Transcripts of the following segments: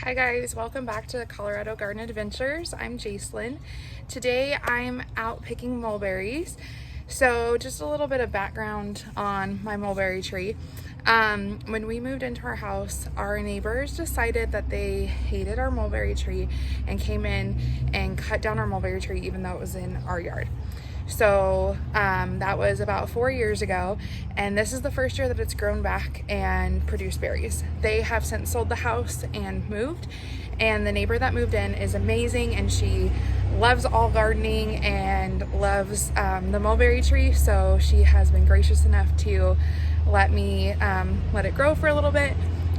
Hi guys, welcome back to Colorado Garden Adventures. I'm Jacelyn. Today I'm out picking mulberries. So just a little bit of background on my mulberry tree. When we moved into our house, our neighbors decided that they hated our mulberry tree and came in and cut down our mulberry tree even though it was in our yard. So that was about 4 years ago, and this is the first year that it's grown back and produced berries. They have since sold the house and moved, and the neighbor that moved in is amazing, and she loves all gardening and loves the mulberry tree, so she has been gracious enough to let me let it grow for a little bit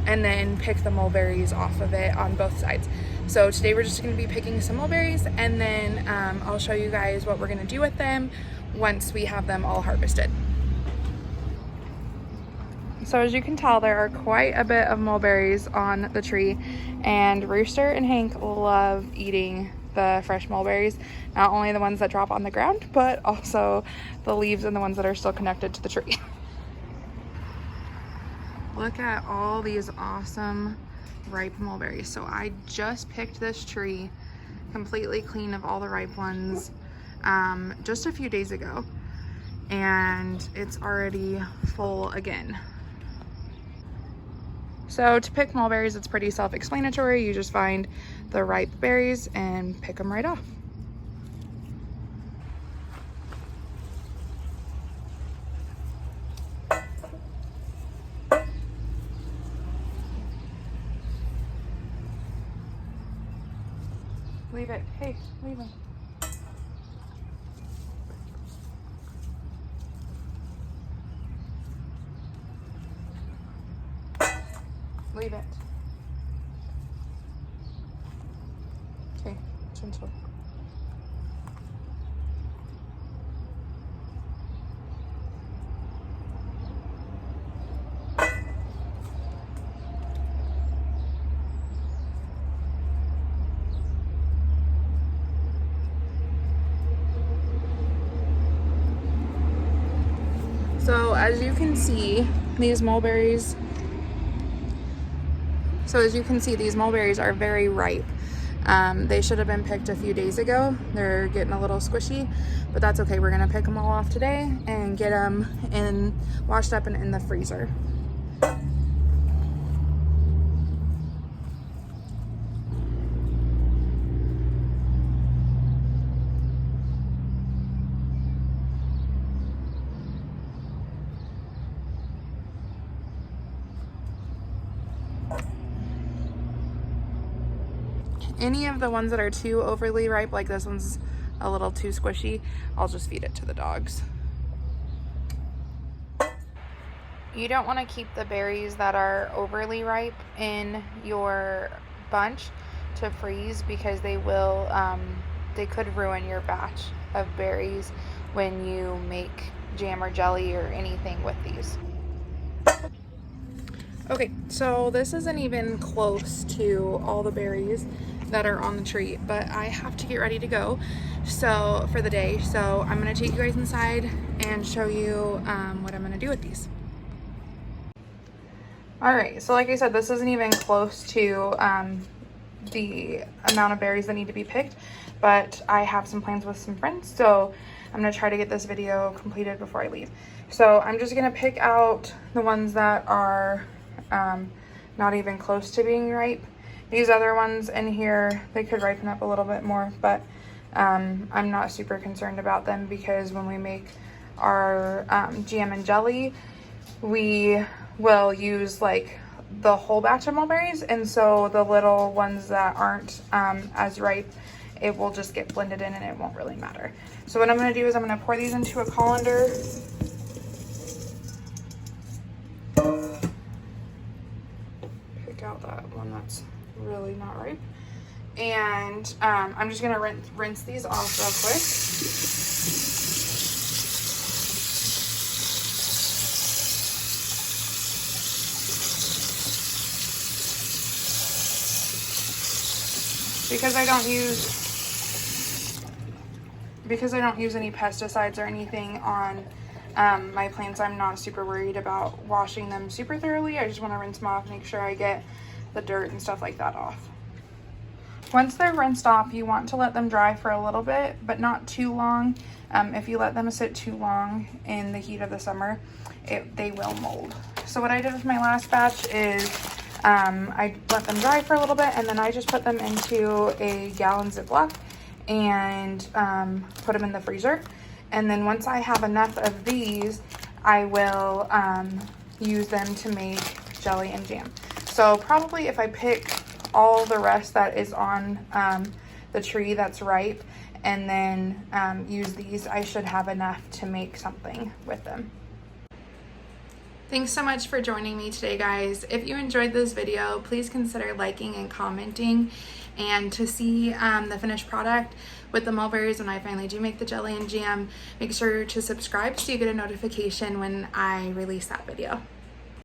and then pick the mulberries off of it on both sides. So today we're just going to be picking some mulberries, and then I'll show you guys what we're going to do with them once we have them all harvested. So as you can tell, there are quite a bit of mulberries on the tree, and Rooster and Hank love eating the fresh mulberries, not only the ones that drop on the ground, but also the leaves and the ones that are still connected to the tree. Look at all these awesome ripe mulberries. So I just picked this tree completely clean of all the ripe ones just a few days ago, and it's already full again. So to pick mulberries, it's pretty self-explanatory. You just find the ripe berries and pick them right off. Leave it. Hey, leave him. Leave it. Okay, gentle. So as you can see, these mulberries are very ripe. They should have been picked a few days ago. They're getting a little squishy, but that's okay. We're gonna pick them all off today and get them washed up and in the freezer. Any of the ones that are too overly ripe, like this one's a little too squishy, I'll just feed it to the dogs. You don't want to keep the berries that are overly ripe in your bunch to freeze, because they will, they could ruin your batch of berries when you make jam or jelly or anything with these. Okay, so this isn't even close to all the berries that are on the tree, but I have to get ready to go for the day. So I'm gonna take you guys inside and show you what I'm gonna do with these. All right, so like I said, this isn't even close to the amount of berries that need to be picked, but I have some plans with some friends, so I'm gonna try to get this video completed before I leave. So I'm just gonna pick out the ones that are not even close to being ripe. These other ones in here, they could ripen up a little bit more, but I'm not super concerned about them, because when we make our jam and jelly, we will use like the whole batch of mulberries, and so the little ones that aren't as ripe, it will just get blended in and it won't really matter. So what I'm going to do is I'm going to pour these into a colander. Pick out that one that's really not ripe, and I'm just going to rinse these off real quick. Because I don't use any pesticides or anything on my plants, I'm not super worried about washing them super thoroughly. I just want to rinse them off, make sure I get the dirt and stuff like that off. Once they're rinsed off, you want to let them dry for a little bit, but not too long. If you let them sit too long in the heat of the summer, they will mold. So what I did with my last batch is I let them dry for a little bit, and then I just put them into a gallon Ziploc and put them in the freezer. And then once I have enough of these, I will use them to make jelly and jam. So probably if I pick all the rest that is on the tree that's ripe and then use these, I should have enough to make something with them. Thanks so much for joining me today, guys. If you enjoyed this video, please consider liking and commenting. And to see the finished product with the mulberries when I finally do make the jelly and jam, make sure to subscribe so you get a notification when I release that video.